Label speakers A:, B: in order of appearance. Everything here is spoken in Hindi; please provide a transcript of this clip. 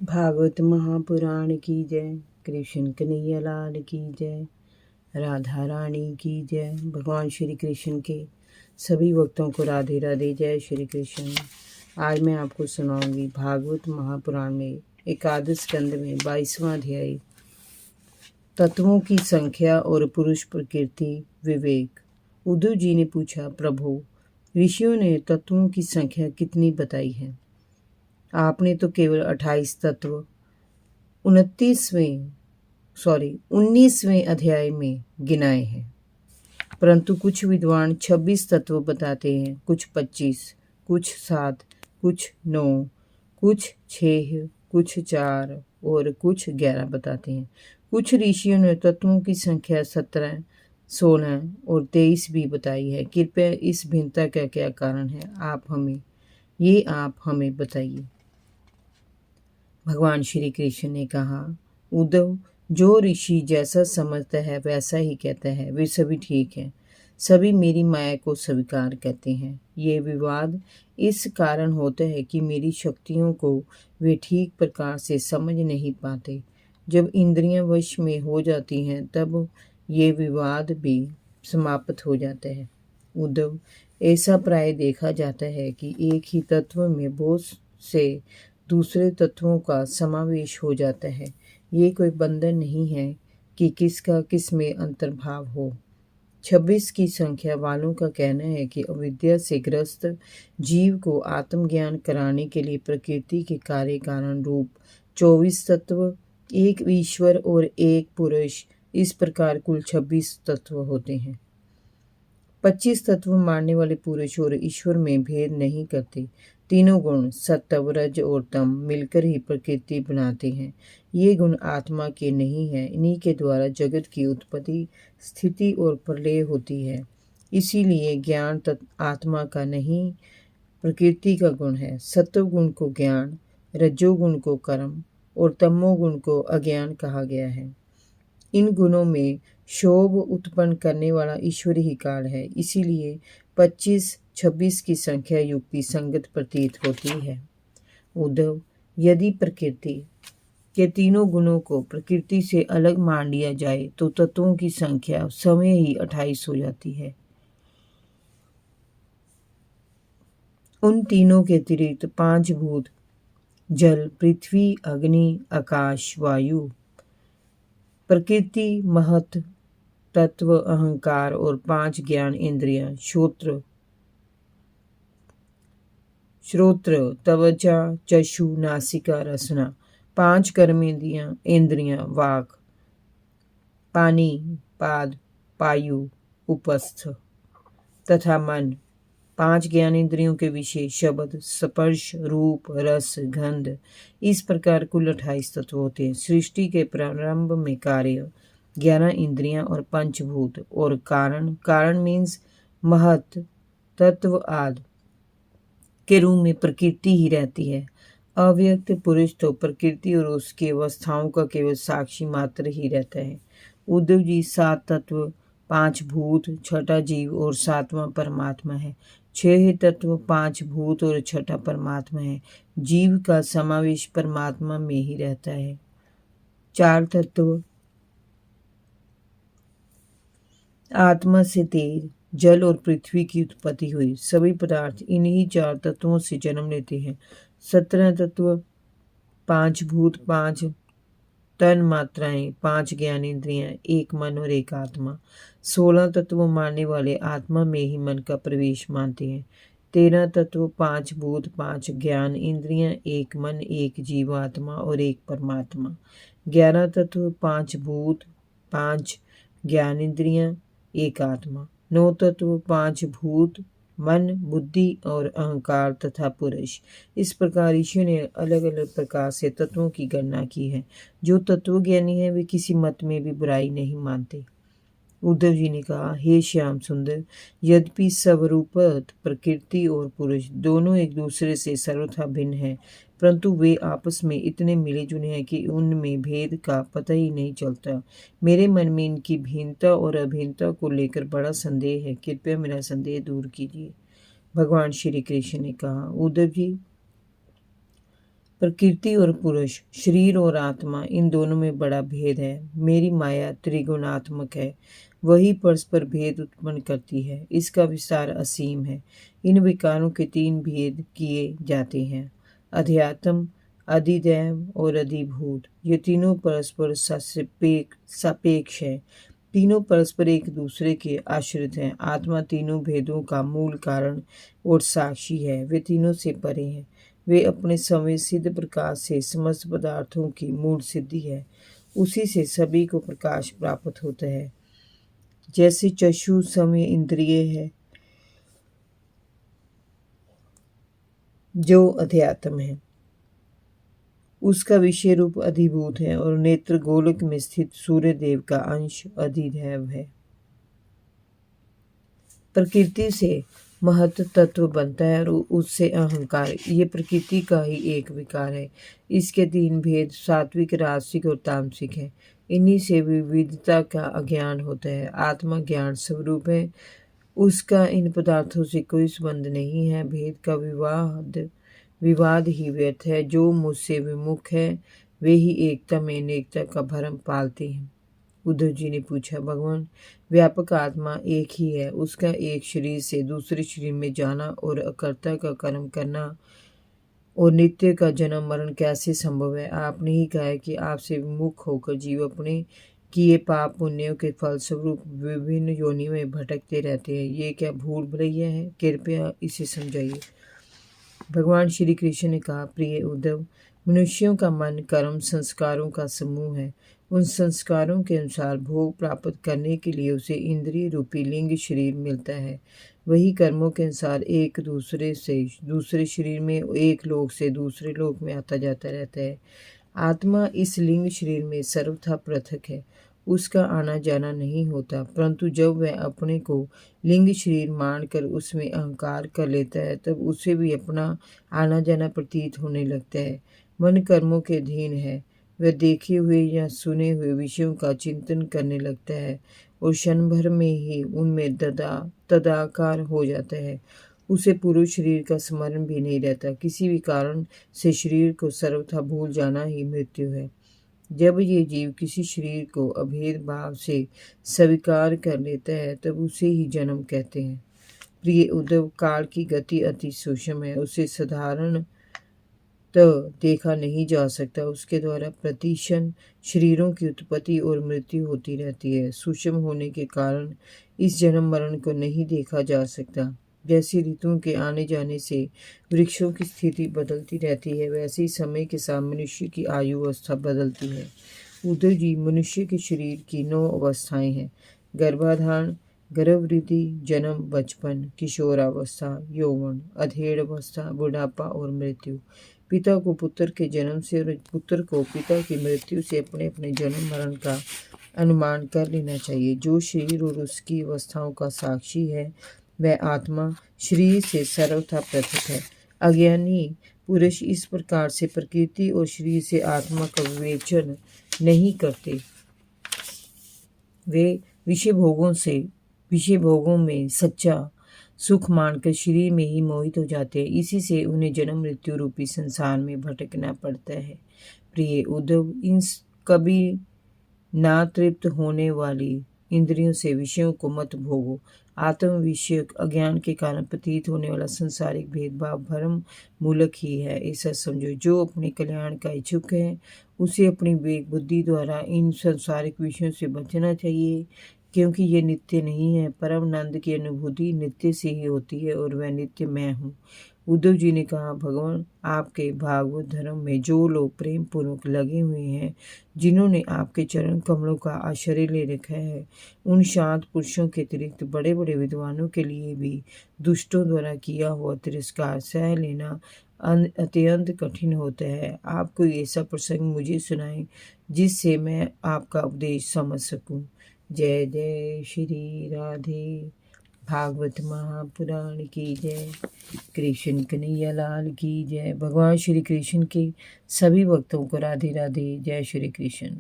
A: भागवत महापुराण की जय। कृष्ण कन्हैया लाल की जय। राधा रानी की जय। भगवान श्री कृष्ण के सभी भक्तों को राधे राधे। जय श्री कृष्ण। आज मैं आपको सुनाऊंगी भागवत महापुराण में एकादश स्कंद में 22वां अध्याय, तत्वों की संख्या और पुरुष प्रकृति विवेक। उद्धव जी ने पूछा, प्रभु, ऋषियों ने तत्वों की संख्या कितनी बताई है? आपने तो केवल 28 तत्व 19वें अध्याय में गिनाए हैं, परंतु कुछ विद्वान 26 तत्व बताते हैं, कुछ 25, कुछ 7, कुछ 9, कुछ 6, कुछ 4 और कुछ 11 बताते हैं। कुछ ऋषियों ने तत्वों की संख्या 17, 16 और 23 भी बताई है। कृपया इस भिन्नता का क्या कारण है, आप हमें बताइए। भगवान श्री कृष्ण ने कहा, उद्धव, जो ऋषि जैसा समझता है वैसा ही कहता है, वे सभी ठीक हैं। सभी मेरी माया को स्वीकार करते हैं। ये विवाद इस कारण होता है कि मेरी शक्तियों को वे ठीक प्रकार से समझ नहीं पाते। जब इंद्रियां वश में हो जाती हैं तब ये विवाद भी समाप्त हो जाता है। उद्धव, ऐसा प्राय देखा जाता है कि एक ही तत्व में बहुत से दूसरे तत्वों का समावेश हो जाता है। ये कोई बंधन नहीं है कि किसका किस में अंतर्भाव हो। 26 की संख्या वालों का कहना है कि अविद्या से ग्रस्त जीव को आत्मज्ञान कराने के लिए प्रकृति के कार्य कारण रूप 24 तत्व, एक ईश्वर और एक पुरुष, इस प्रकार कुल 26 तत्व होते हैं। 25 तत्व मानने वाले पुरुष और ईश्वर में भेद नहीं करते। तीनों गुण सत्व, रज और तम मिलकर ही प्रकृति बनाते हैं। ये गुण आत्मा के नहीं हैं। इन्हीं के द्वारा जगत की उत्पत्ति, स्थिति और प्रलय होती है। इसीलिए ज्ञान आत्मा का नहीं, प्रकृति का गुण है। सत्व गुण को ज्ञान, रजोगुण को कर्म और तमोगुण को अज्ञान कहा गया है। इन गुणों में शोभ उत्पन्न करने वाला ईश्वर ही काल है। इसीलिए 25, 26 की संख्या युक्ति संगत प्रतीत होती है। उद्धव, यदि प्रकृति के तीनों गुणों को प्रकृति से अलग मान लिया जाए तो तत्वों की संख्या समय ही 28 हो जाती है। उन तीनों के अतिरिक्त 5 भूत, जल, पृथ्वी, अग्नि, आकाश, वायु, प्रकृति, महत तत्व, अहंकार और 5 ज्ञान इंद्रियां, श्रोत्र, त्वचा, चक्षु, नासिका, रसना, 5 कर्मेंद्रियां, वाक, पानी, पाद, पायु, उपस्थ तथा मन, 5 ज्ञानेंद्रियों के विषय, शब्द, स्पर्श, रूप, रस, गंध, इस प्रकार कुल 28 तत्व होते हैं। सृष्टि के प्रारंभ में कार्य, 11 इंद्रियां और पंचभूत और कारण मीन्स महत तत्व आदि के रूप में प्रकृति ही रहती है। अव्यक्त पुरुष तो प्रकृति और उसकी अवस्थाओं का केवल साक्षी मात्र ही रहता है। उद्धव जी, 7 तत्व, 5 भूत, 6ठा जीव और 7वां परमात्मा है। 6 तत्व, 5 भूत और 6ठा परमात्मा है। जीव का समावेश परमात्मा में ही रहता है। 4 तत्व, आत्मा से तेज, जल और पृथ्वी की उत्पत्ति हुई। सभी पदार्थ इन्हीं 4 तत्वों से जन्म लेते हैं। 17 तत्व, 5 भूत, 5 तन मात्राएं, 5 ज्ञानेंद्रियां, 1 मन और 1 आत्मा। 16 तत्व मानने वाले आत्मा में ही मन का प्रवेश मानते हैं। 13 तत्व, 5 भूत, 5 ज्ञान इंद्रियां, 1 मन, 1 जीवात्मा और 1 परमात्मा। 11 तत्व, 5 भूत, 5 ज्ञानेंद्रियां, 1 आत्मा। 9 तत्व, 5 भूत, मन, बुद्धि और अहंकार तथा पुरुष। इस प्रकार ऋषियों ने अलग अलग प्रकार से तत्वों की गणना की है। जो तत्वज्ञानी है वे किसी मत में भी बुराई नहीं मानते। उद्धव जी ने कहा, हे श्याम सुंदर, यद्यपि स्वरूपत प्रकृति और पुरुष दोनों एक दूसरे से सर्वथा भिन्न हैं, परंतु वे आपस में इतने मिले जुले हैं कि उनमें भेद का पता ही नहीं चलता। मेरे मन में इनकी भिन्नता और अभिन्नता को लेकर बड़ा संदेह है। कृपया मेरा संदेह दूर कीजिए। भगवान श्री कृष्ण ने कहा, उद्धव जी, प्रकृति और पुरुष, शरीर और आत्मा, इन दोनों में बड़ा भेद है। मेरी माया त्रिगुणात्मक है, वही परस्पर भेद उत्पन्न करती है। इसका विस्तार असीम है। इन विकारों के 3 भेद किए जाते हैं, अध्यात्म, अधिदैव और अधिभूत। ये तीनों परस्पर सापेक्ष हैं। तीनों परस्पर एक दूसरे के आश्रित हैं। आत्मा तीनों भेदों का मूल कारण और साक्षी है। वे तीनों से परे हैं। वे अपने समय सिद्ध प्रकाश से समस्त पदार्थों की मूल सिद्धि है। उसी से सभी को प्रकाश प्राप्त होता है। जैसे चक्षु समय इंद्रिय है जो अध्यात्म है, उसका विषय रूप अधिभूत है, और नेत्र गोलक में स्थित सूर्य देव का अंश अधिदैव है। प्रकृति से महत तत्व बनता है और उससे अहंकार। ये प्रकृति का ही एक विकार है। इसके 3 भेद सात्विक, राजसिक और तामसिक हैं। इन्हीं से विविधता का अज्ञान होता है। आत्मा ज्ञान स्वरूप है, उसका इन पदार्थों से कोई संबंध नहीं है। भेद का विवाद ही व्यर्थ है। जो मुझसे विमुख है वे ही एकता में अनेकता का भ्रम पालते हैं। उद्धव जी ने पूछा, भगवान, व्यापक आत्मा एक ही है, उसका एक शरीर से दूसरे शरीर में जाना और अकर्ता का कर्म करना और नित्य का जन्म मरण कैसे संभव है? आपने ही कहा है कि आपसे विमुख होकर जीव अपने किए पाप पुण्यों के फलस्वरूप विभिन्न योनियों में भटकते रहते हैं। ये क्या भूल भुलैया है? कृपया इसे समझाइए। भगवान श्री कृष्ण ने कहा, प्रिय उद्धव, मनुष्यों का मन कर्म संस्कारों का समूह है। उन संस्कारों के अनुसार भोग प्राप्त करने के लिए उसे इंद्रिय रूपी लिंग शरीर मिलता है। वही कर्मों के अनुसार एक दूसरे से दूसरे शरीर में, एक लोक से दूसरे लोक में आता जाता रहता है। आत्मा इस लिंग शरीर में सर्वथा पृथक है, उसका आना जाना नहीं होता। परंतु जब वह अपने को लिंग शरीर मानकर उसमें अहंकार कर लेता है, तब उसे भी अपना आना जाना प्रतीत होने लगता है। मन कर्मों के अधीन है। वह देखे हुए या सुने हुए विषयों का चिंतन करने लगता है और क्षण भर में ही उनमें तदाकार हो जाता है। उसे पूर्व शरीर का स्मरण भी नहीं रहता। किसी भी कारण से शरीर को सर्वथा भूल जाना ही मृत्यु है। जब ये जीव किसी शरीर को अभेद भाव से स्वीकार कर लेता है, तब उसे ही जन्म कहते हैं। प्रिय उद्धव, काल की गति अति सूक्ष्म है, उसे साधारण तो देखा नहीं जा सकता। उसके द्वारा प्रतिक्षण शरीरों की उत्पत्ति और मृत्यु होती रहती है। सूक्ष्म होने के कारण इस जन्म मरण को नहीं देखा जा सकता। जैसे ऋतुओं के आने जाने से वृक्षों की स्थिति बदलती रहती है, वैसे ही समय के साथ मनुष्य की आयु अवस्था बदलती है। उद्धव जी, मनुष्य के शरीर की 9 अवस्थाएं हैं, गर्भाधान, गर्भवृद्धि, जन्म, बचपन, किशोरावस्था, यौवन, अधेड़ अवस्था, बुढ़ापा और मृत्यु। पिता को पुत्र के जन्म से और पुत्र को पिता की मृत्यु से अपने अपने जन्म मरण का अनुमान कर लेना चाहिए। जो शरीर और उसकी अवस्थाओं का साक्षी है, वह आत्मा शरीर से सर्वथा पृथक है। अज्ञानी पुरुष इस प्रकार से प्रकृति और शरीर से आत्मा का विवेचन नहीं करते। वे विषय भोगों में सच्चा सुख मानकर शरीर में ही मोहित हो जाते हैं। इसी से उन्हें जन्म मृत्यु रूपी संसार में भटकना पड़ता है। प्रिय उद्धव, इन कभी ना तृप्त होने वाली इंद्रियों से विषयों को मत भोगो। आत्म विषयक अज्ञान के कारण प्रतीत होने वाला संसारिक भेदभाव भ्रम मूलक ही है, ऐसा समझो। जो अपने कल्याण का इच्छुक है, उसे अपनी विवेक बुद्धि द्वारा इन संसारिक विषयों से बचना चाहिए, क्योंकि ये नित्य नहीं है। परम आनंद की अनुभूति नित्य से ही होती है और वह नित्य मैं हूँ। उद्धव जी ने कहा, भगवान, आपके भागवत धर्म में जो लोग प्रेम पूर्वक लगे हुए हैं, जिन्होंने आपके चरण कमलों का आश्रय ले रखा है, उन शांत पुरुषों के अतिरिक्त बड़े बड़े विद्वानों के लिए भी दुष्टों द्वारा किया हुआ तिरस्कार सह लेना अत्यंत कठिन होता है। आप कोई ऐसा प्रसंग मुझे सुनाएं जिससे मैं आपका उपदेश समझ सकूं। जय जय श्री राधे। भागवत महापुराण की जय। कृष्ण कन्हैया लाल की जय। भगवान श्री कृष्ण के सभी भक्तों को राधे राधे। जय श्री कृष्ण।